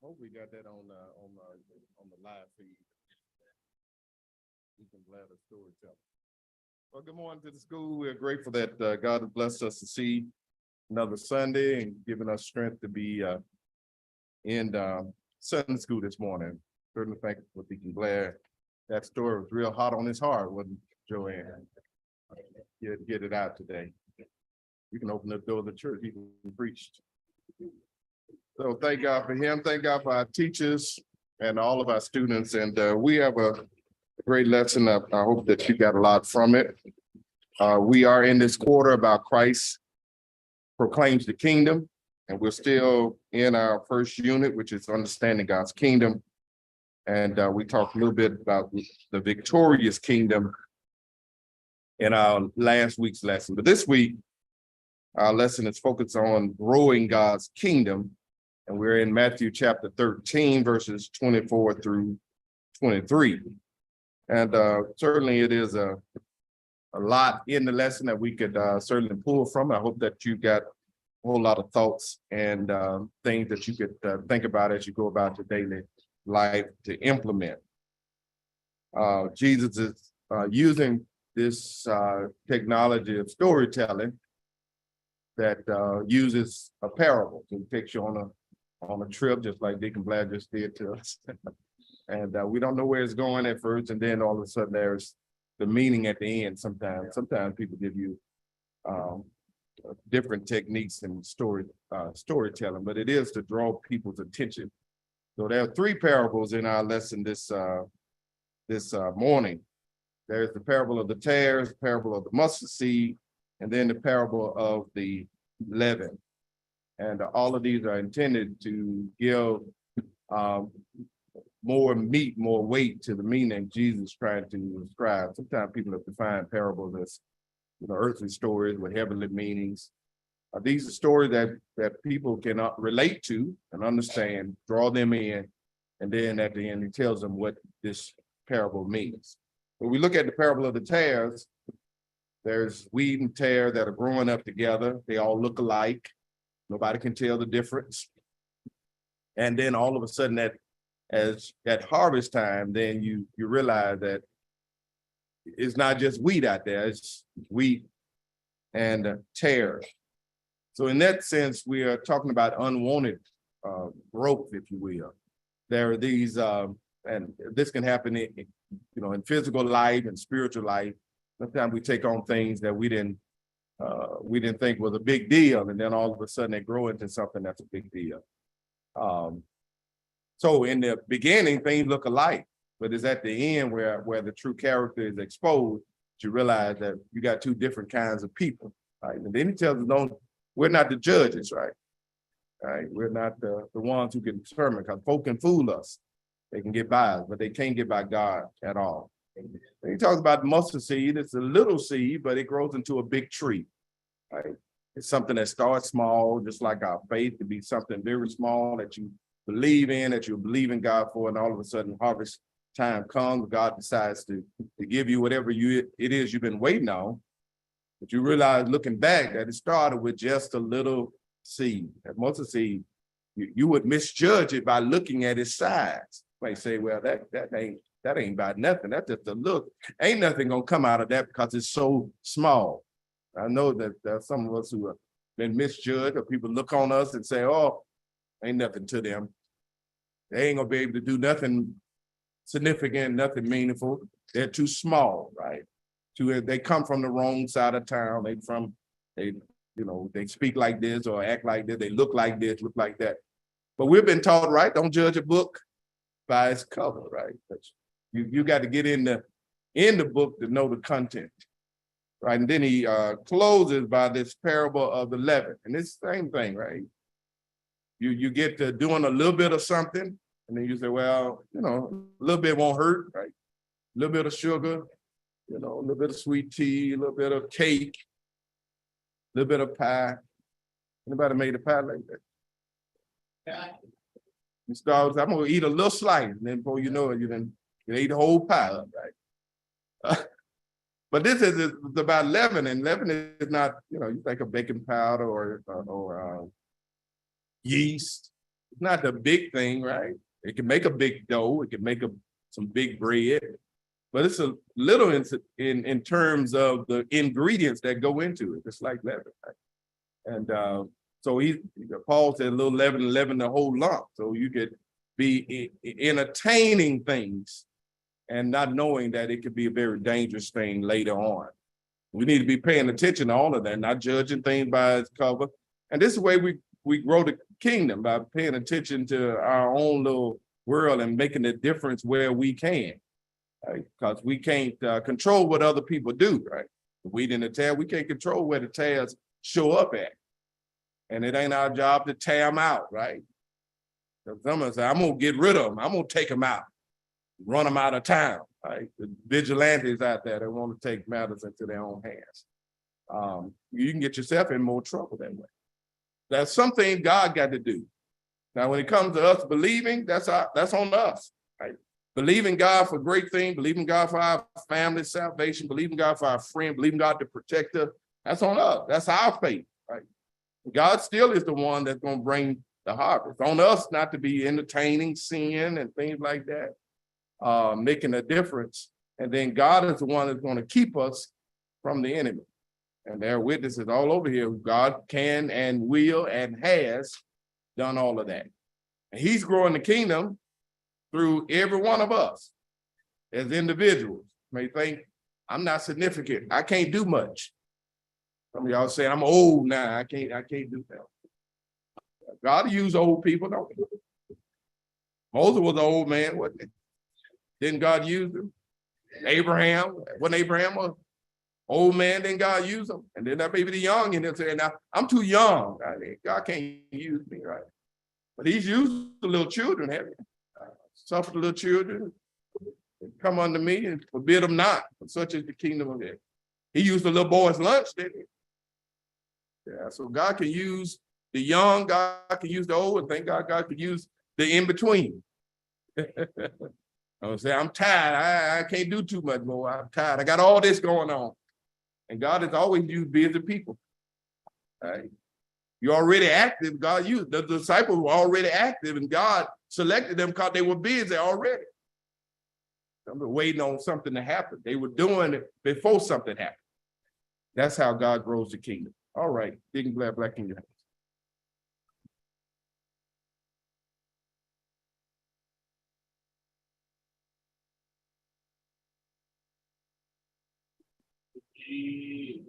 Hope we got that on the live feed. You can glad a storyteller. Well, good morning to the school. We're grateful that God has blessed us to see another Sunday and given us strength to be in Sunday school this morning. Certainly thank you for Deacon Blair. That story was real hot on his heart, wasn't it, Joanne? Get it out today. You can open the door of the church. He can preach. So thank God for him. Thank God for our teachers and all of our students. And we have a great lesson. I hope that you got a lot from it. We are in this quarter about Christ proclaims the kingdom, and we're still in our first unit, which is understanding God's kingdom. And we talked a little bit about the victorious kingdom in our last week's lesson. But this week, our lesson is focused on growing God's kingdom. And we're in Matthew chapter 13, verses 24 through 23. And certainly it is a lot in the lesson that we could certainly pull from. I hope that you got a whole lot of thoughts and things that you could think about as you go about your daily life to implement. Jesus is using this technology of storytelling that uses a parable to take you on a trip, just like Deacon Blair just did to us. And we don't know where it's going at first, and then all of a sudden there's the meaning at the end sometimes. Sometimes people give you different techniques in storytelling, but it is to draw people's attention. So there are three parables in our lesson this morning. There's the parable of the tares, the parable of the mustard seed, and then the parable of the leaven. And all of these are intended to give more meat, more weight to the meaning Jesus trying to describe. Sometimes people have defined parables as, earthly stories with heavenly meanings. These are stories that people can relate to and understand, draw them in, and then at the end he tells them what this parable means. When we look at the parable of the tares, there's wheat and tare that are growing up together. They all look alike. Nobody can tell the difference. And then all of a sudden at harvest time, then you realize that it's not just wheat out there, it's wheat and tares. So in that sense, we are talking about unwanted growth, if you will. There are these, and this can happen in physical life and spiritual life. Sometimes we take on things that we didn't think was a big deal, and then all of a sudden they grow into something that's a big deal. So in the beginning, things look alike, but it's at the end where the true character is exposed, you realize that you got two different kinds of people, right? And then he tells us, we're not the judges, right? Right? We're not the ones who can determine, because folk can fool us. They can get by us, but they can't get by God at all. And he talks about the mustard seed. It's a little seed, but it grows into a big tree, right? It's something that starts small, just like our faith, to be something very small that you believe in, that you believe in God for, and all of a sudden harvest time comes, God decides to give you whatever it is you've been waiting on. But you realize looking back that it started with just a little seed. That mustard seed, you would misjudge it by looking at its size. You might say, well, that ain't about nothing. That's just a look. Ain't nothing gonna come out of that because it's so small. I know that there are some of us who have been misjudged, or people look on us and say, oh, ain't nothing to them. They ain't gonna be able to do nothing significant, nothing meaningful. They're too small, right? They come from the wrong side of town. They speak like this or act like this. They look like this, look like that. But we've been taught, right? Don't judge a book by its cover, right? But you got to get in the book to know the content, right? And then he closes by this parable of the leaven, and it's the same thing, right? You get to doing a little bit of something, and then you say, well, a little bit won't hurt, right? A little bit of sugar, a little bit of sweet tea, a little bit of cake, a little bit of pie. Anybody made a pie like that? Yeah. You start, I'm gonna eat a little slice, and then before you know it, you ate the whole pie up, right? But this is about leaven, and leaven is not, you think of baking powder or yeast. It's not the big thing, right? It can make a big dough, it can make some big bread, but it's a little in terms of the ingredients that go into it, just like leaven, right? And so Paul said, a little leaven the whole lump. So you could be entertaining things and not knowing that it could be a very dangerous thing later on. We need to be paying attention to all of that, not judging things by its cover. And this is the way we grow the kingdom, by paying attention to our own little world and making a difference where we can, right? Because we can't control what other people do, right? The wheat and the tare, we can't control where the tares show up at. And it ain't our job to tear them out, right? Someone say, I'm gonna get rid of them. I'm gonna take them out, run them out of town, right? The vigilantes out there that want to take matters into their own hands. You can get yourself in more trouble that way. That's something God got to do. Now, when it comes to us believing, that's on us, right? Believing God for great things, believing God for our family salvation, believing God for our friend, believing God to protect us, that's on us. That's our faith, right? God still is the one that's going to bring the harvest. On us not to be entertaining sin and things like that, making a difference. And then God is the one that's going to keep us from the enemy. And there are witnesses all over here who God can and will and has done all of that. And he's growing the kingdom through every one of us as individuals. You may think I'm not significant. I can't do much. Some of y'all say I'm old now. I can't do that. God used old people, don't he? Moses was an old man, wasn't he? Didn't God use him? Abraham, wasn't Abraham an old man? Then God used him. And then that maybe the young and they'll say, now I'm too young. God can't use me, right? But he's used the little children, haven't he? Suffer the little children, come unto me and forbid them not, for such is the kingdom of heaven. He used the little boy's lunch, didn't he? Yeah, so God can use the young, God can use the old, and thank God God can use the in-between. I would say, I'm tired. I can't do too much more. I'm tired. I got all this going on. And God has always used busy people. Right? You're already active. God used the disciples were already active, and God selected them because they were busy already. They were waiting on something to happen. They were doing it before something happened. That's how God grows the kingdom. All right, Deacon Black in your hands. He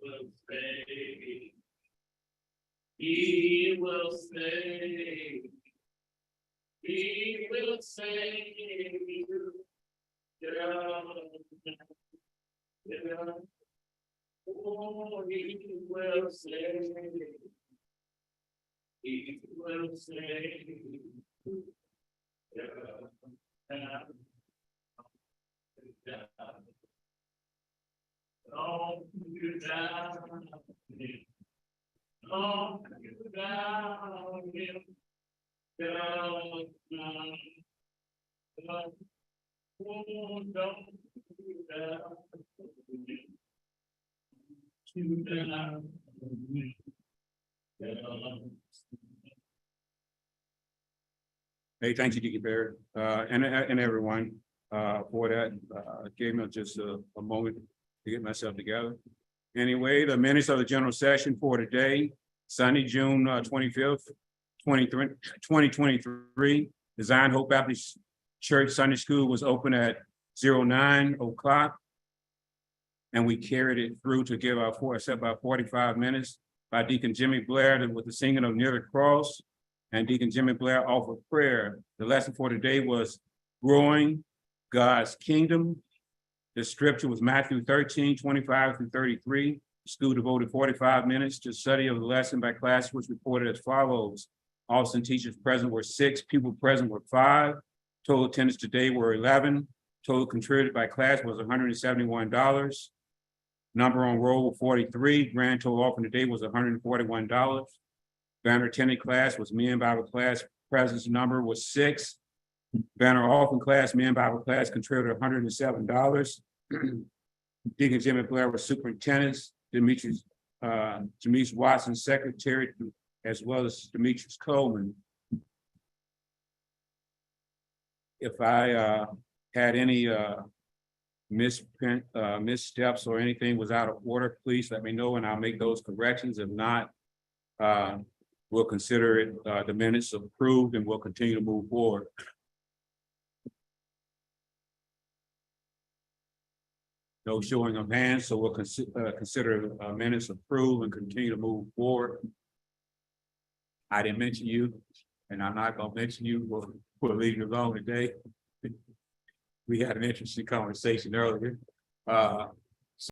will stay. He will stay. He will save you. Yeah. Yeah. Oh, he will save. He will save. Yeah. Oh, you down. Oh, you down. Hey, thank you, Deacon Barrett, and everyone, for that. Gave me just a moment to get myself together. Anyway, the minutes of the general session for today, Sunday, June 25th, 2023. The Zion Hope Baptist Church Sunday School was open at 09 o'clock. And we carried it through to give our except about 45 minutes by Deacon Jimmy Blair with the singing of Near the Cross. And Deacon Jimmy Blair offered prayer. The lesson for today was growing God's kingdom. The scripture was Matthew 13:25-33. The school devoted 45 minutes to study of the lesson by class, which reported as follows. Austin teachers present were 6, people present were 5. Total attendance today were 11. Total contributed by class was $171. Number on roll 43. Grand total offered today was $141. Banner attended class was men Bible class. Presence number was 6. Banner offering class, men Bible class contributed $107. Deacon Jimmy Blair was superintendent. Demetrius Watson, secretary, as well as Demetrius Coleman. If I had any missteps or anything was out of order, please let me know and I'll make those corrections. If not, we'll consider it the minutes approved and we'll continue to move forward. No showing of hands, so we'll consider minutes approved and continue to move forward. I didn't mention you, and I'm not going to mention you. We'll leave you alone today. We had an interesting conversation earlier.